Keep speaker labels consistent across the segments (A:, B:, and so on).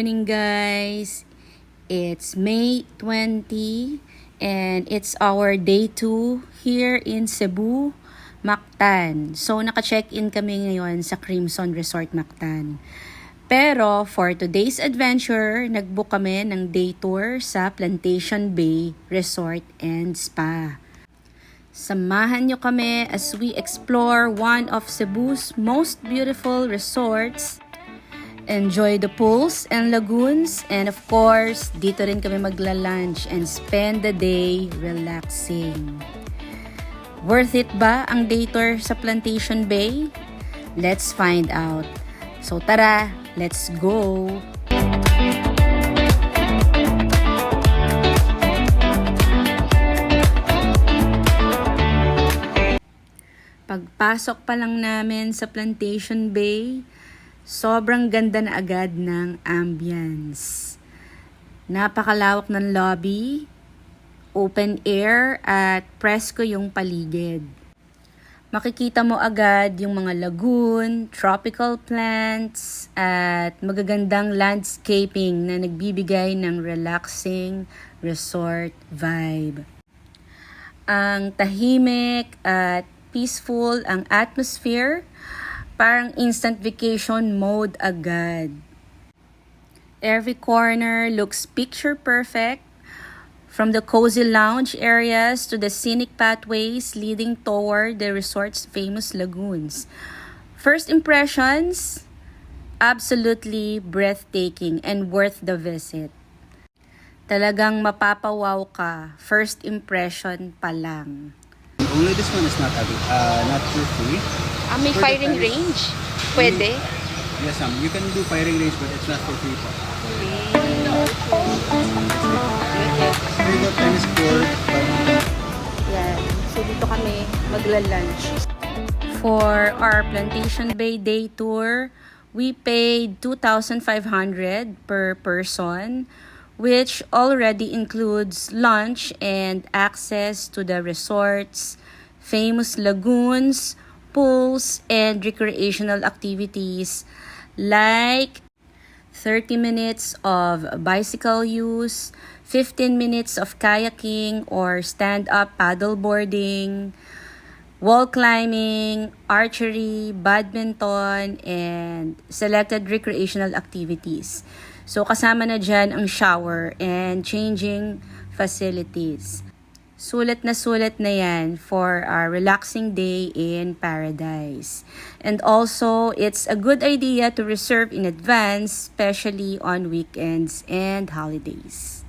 A: morning, guys. It's May 20 and it's our day 2 here in Cebu, Mactan. So, naka-check-in kami ngayon sa Crimson Resort Mactan. Pero, for today's adventure, nag-book kami ng day tour sa Plantation Bay Resort and Spa. Samahan nyo kami as we explore one of Cebu's most beautiful resorts. Enjoy the pools and lagoons, and of course, dito rin kami magla-lunch and spend the day relaxing. Worth it ba ang day tour sa Plantation Bay? Let's find out. So tara, let's go! Pagpasok pa lang namin sa Plantation Bay, sobrang ganda na agad ng ambience. Napakalawak ng lobby, open air at presko yung paligid. Makikita mo agad yung mga lagoon, tropical plants at magagandang landscaping na nagbibigay ng relaxing resort vibe. Ang tahimik at peaceful ang atmosphere, parang instant vacation mode agad. Every corner looks picture perfect, from the cozy lounge areas to the scenic pathways leading toward the resort's famous lagoons. First impressions, absolutely breathtaking and worth the visit. Talagang mapapawaw ka, first impression pa lang.
B: Only this one is not for free.
A: May
B: For the
A: firing
B: price.
A: range? Pwede?
B: Yes, you can do firing range, but it's not for free po. We got tennis court.
A: Yan. So, dito kami magla-lunch. For our Plantation Bay day tour, we paid 2,500 per person, which already includes lunch and access to the resort's famous lagoons, pools, and recreational activities like 30 minutes of bicycle use, 15 minutes of kayaking or stand-up paddleboarding, wall climbing, archery, badminton, and selected recreational activities. So kasama na dyan ang shower and changing facilities. Sulit na yan for our relaxing day in paradise. And also, it's a good idea to reserve in advance, especially on weekends and holidays.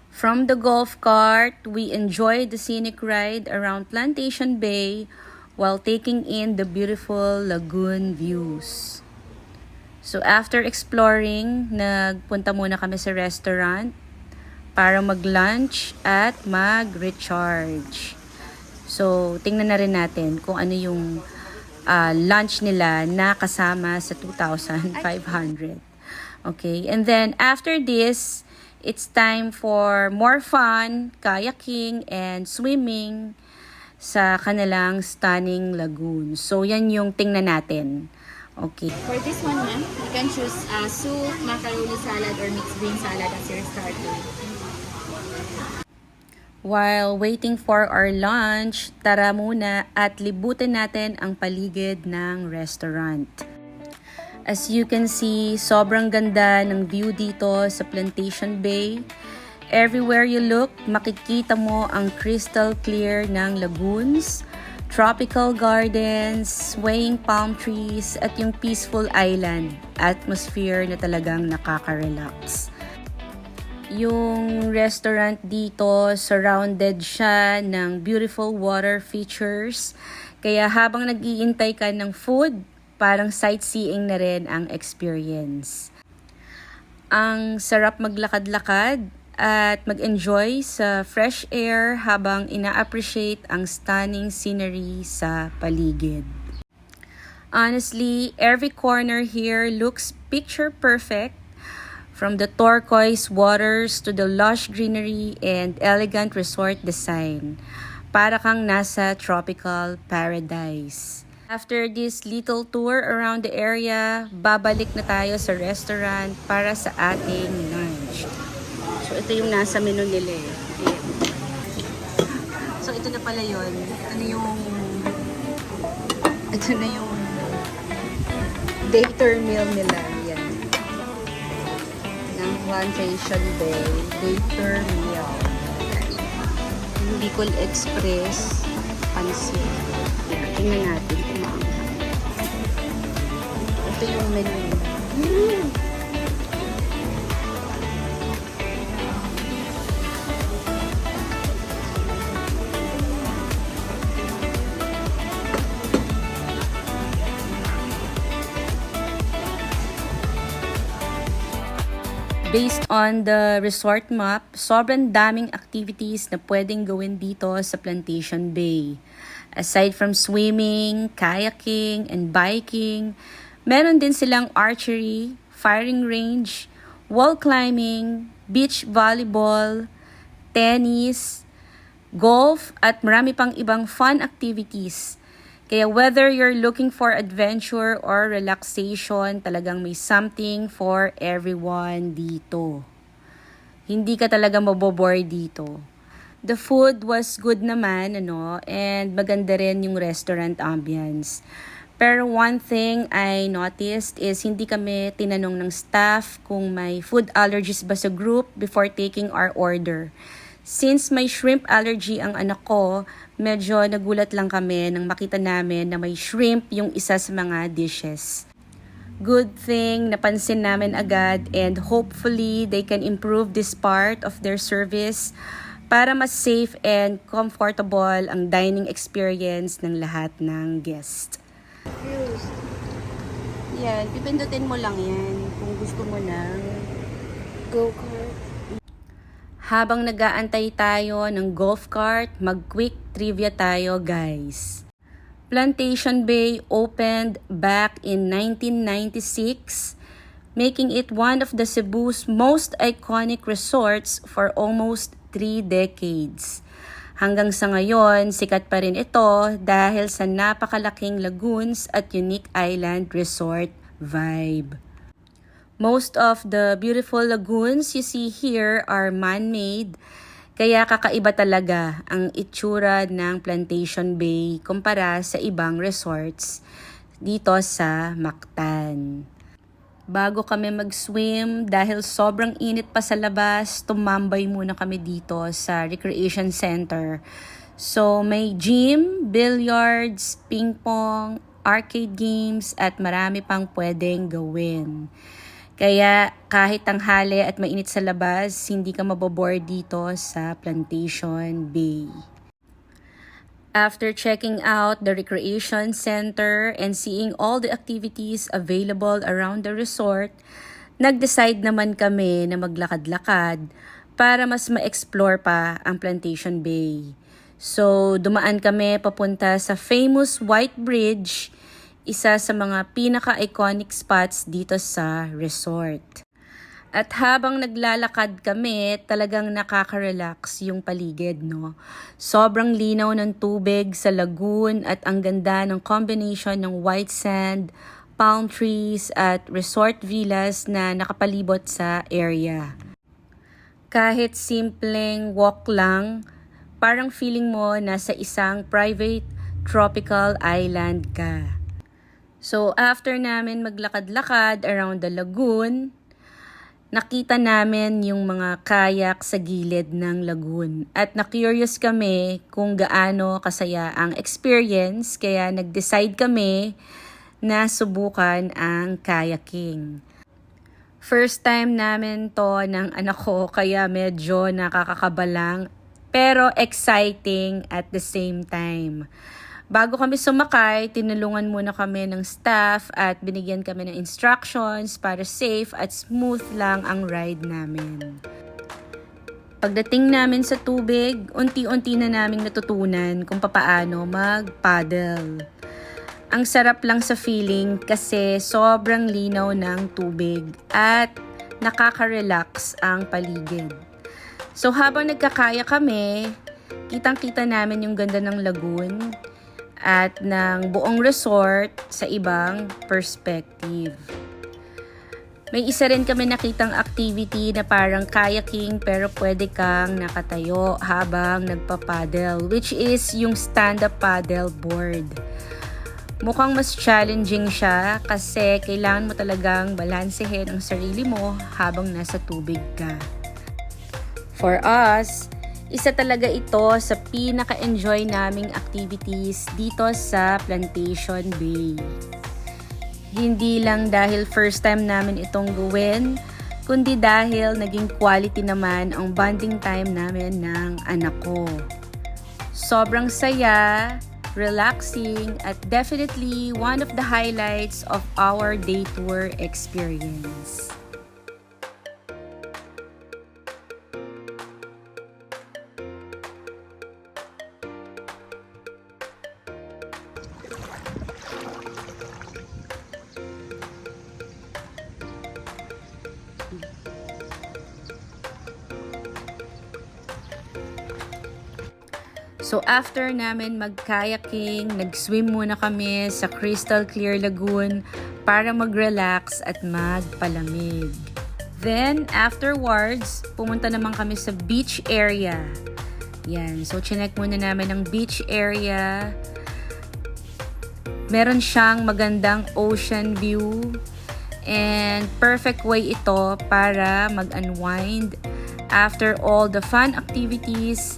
A: From the golf cart, we enjoyed the scenic ride around Plantation Bay while taking in the beautiful lagoon views. So after exploring, nagpunta muna kami sa restaurant para mag-lunch at mag-recharge. So, tingnan na rin natin kung ano yung lunch nila na kasama sa 2,500. Okay, and then after this, it's time for more fun, kayaking, and swimming sa kanilang stunning lagoon. So, yan yung tingnan natin. Okay.
C: For this one, ma'am, you can choose soup, macaroni salad, or mixed green salad as your starter.
A: While waiting for our lunch, tara muna at libutin natin ang paligid ng restaurant. As you can see, sobrang ganda ng view dito sa Plantation Bay. Everywhere you look, makikita mo ang crystal clear ng lagoons, tropical gardens, swaying palm trees, at yung peaceful island atmosphere na talagang nakaka-relax. Yung restaurant dito, surrounded siya ng beautiful water features. Kaya habang nag-iintay ka ng food, parang sightseeing na rin ang experience. Ang sarap maglakad-lakad at mag-enjoy sa fresh air habang ina-appreciate ang stunning scenery sa paligid. Honestly, every corner here looks picture perfect. From the turquoise waters to the lush greenery and elegant resort design. Para kang nasa tropical paradise. After this little tour around the area, babalik na tayo sa restaurant para sa ating lunch. So, ito yung nasa menu nila eh. Ayan. So, ito na pala yun. Ito na yung day tour meal nila. Yan. Ng Plantation Bay. Day tour meal. Yung Bicol Express. Pansit. Yan. Tingnan natin kung maanghang. Ito yung menu. Based on the resort map, sobrang daming activities na pwedeng gawin dito sa Plantation Bay. Aside from swimming, kayaking, and biking, meron din silang archery, firing range, wall climbing, beach volleyball, tennis, golf, at marami pang ibang fun activities. Kaya whether you're looking for adventure or relaxation, talagang may something for everyone dito. Hindi ka talaga mabobore dito. The food was good naman, and maganda rin yung restaurant ambience. Pero one thing I noticed is hindi kami tinanong ng staff kung may food allergies ba sa group before taking our order. Since may shrimp allergy ang anak ko, medyo nagulat lang kami nang makita namin na may shrimp yung isa sa mga dishes. Good thing, napansin namin agad, and hopefully they can improve this part of their service para mas safe and comfortable ang dining experience ng lahat ng guest. Yan, pipindutin mo lang yan kung gusto mo ng go-kart. Habang nag-aantay tayo ng golf cart, mag-quick trivia tayo, guys. Plantation Bay opened back in 1996, making it one of the Cebu's most iconic resorts for almost 3 decades. Hanggang sa ngayon, sikat pa rin ito dahil sa napakalaking lagoons at unique island resort vibe. Most of the beautiful lagoons you see here are man-made, kaya kakaiba talaga ang itsura ng Plantation Bay kumpara sa ibang resorts dito sa Mactan. Bago kami mag-swim, dahil sobrang init pa sa labas, tumambay muna kami dito sa recreation center. So may gym, billiards, ping pong, arcade games, at marami pang pwedeng gawin. Kaya kahit tanghali at mainit sa labas, hindi ka mabobore dito sa Plantation Bay. After checking out the recreation center and seeing all the activities available around the resort, nag-decide naman kami na maglakad-lakad para mas ma-explore pa ang Plantation Bay. So dumaan kami papunta sa famous White Bridge, isa sa mga pinaka-iconic spots dito sa resort. At habang naglalakad kami, talagang nakaka-relax yung paligid, no? Sobrang linaw ng tubig sa lagoon at ang ganda ng combination ng white sand, palm trees at resort villas na nakapalibot sa area. Kahit simpleng walk lang, parang feeling mo nasa isang private tropical island ka. So after namin maglakad-lakad around the lagoon, nakita namin yung mga kayak sa gilid ng lagoon. At na-curious kami kung gaano kasaya ang experience, kaya nag-decide kami na subukan ang kayaking. First time namin to ng anak ko, kaya medyo nakakakabalang, pero exciting at the same time. Bago kami sumakay, tinulungan muna kami ng staff at binigyan kami ng instructions para safe at smooth lang ang ride namin. Pagdating namin sa tubig, unti-unti na naming natutunan kung papaano mag-paddle. Ang sarap lang sa feeling kasi sobrang linaw ng tubig at nakaka-relax ang paligid. So habang nagkakaya kami, kitang-kita namin yung ganda ng lagoon. at ng buong resort sa ibang perspective. May isa rin kami nakitang activity na parang kayaking pero pwede kang nakatayo habang nagpapaddle, which is yung stand-up paddle board. Mukhang mas challenging siya kasi kailangan mo talagang balansehin ang sarili mo habang nasa tubig ka. For us, isa talaga ito sa pinaka-enjoy naming activities dito sa Plantation Bay. Hindi lang dahil first time namin itong gawin, kundi dahil naging quality naman ang bonding time namin ng anak ko. Sobrang saya, relaxing, at definitely one of the highlights of our day tour experience. So after namin mag-kayaking, nag-swim muna kami sa Crystal Clear Lagoon para mag-relax at magpalamig. Then afterwards, pumunta naman kami sa beach area. Yan, so chinek muna namin ang beach area. Meron siyang magandang ocean view and perfect way ito para mag-unwind after all the fun activities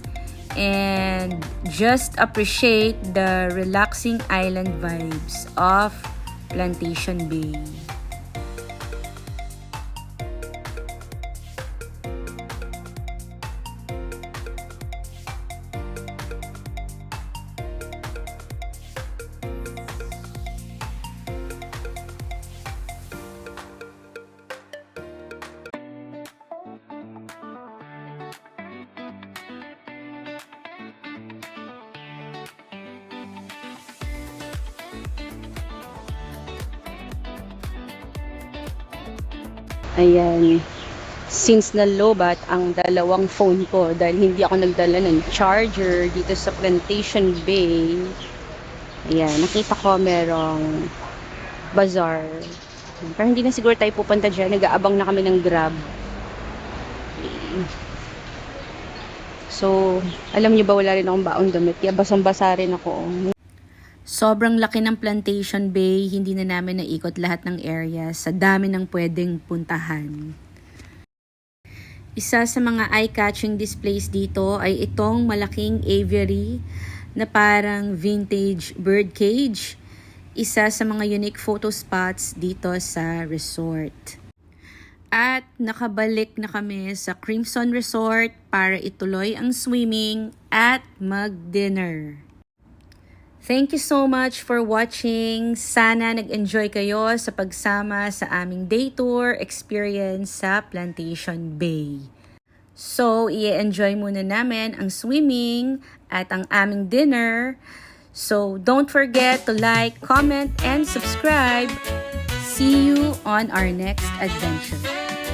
A: and just appreciate the relaxing island vibes of Plantation Bay. Ayan, since nalobat ang dalawang phone ko dahil hindi ako nagdala ng charger dito sa Plantation Bay. Ayan, nakita ko merong bazaar. Pero hindi na siguro tayo pupunta dyan. Nag-aabang na kami ng Grab. So, alam niyo ba wala rin akong baong damit. Kaya basang-basa rin ako. Sobrang laki ng Plantation Bay, hindi na namin naikot lahat ng area sa dami ng pwedeng puntahan. Isa sa mga eye-catching displays dito ay itong malaking aviary na parang vintage bird cage. Isa sa mga unique photo spots dito sa resort. At nakabalik na kami sa Crimson Resort para ituloy ang swimming at mag-dinner. Thank you so much for watching. Sana nag-enjoy kayo sa pagsama sa aming day tour experience sa Plantation Bay. So, i-enjoy muna namin ang swimming at ang aming dinner. So, don't forget to like, comment, and subscribe. See you on our next adventure.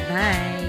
A: Bye!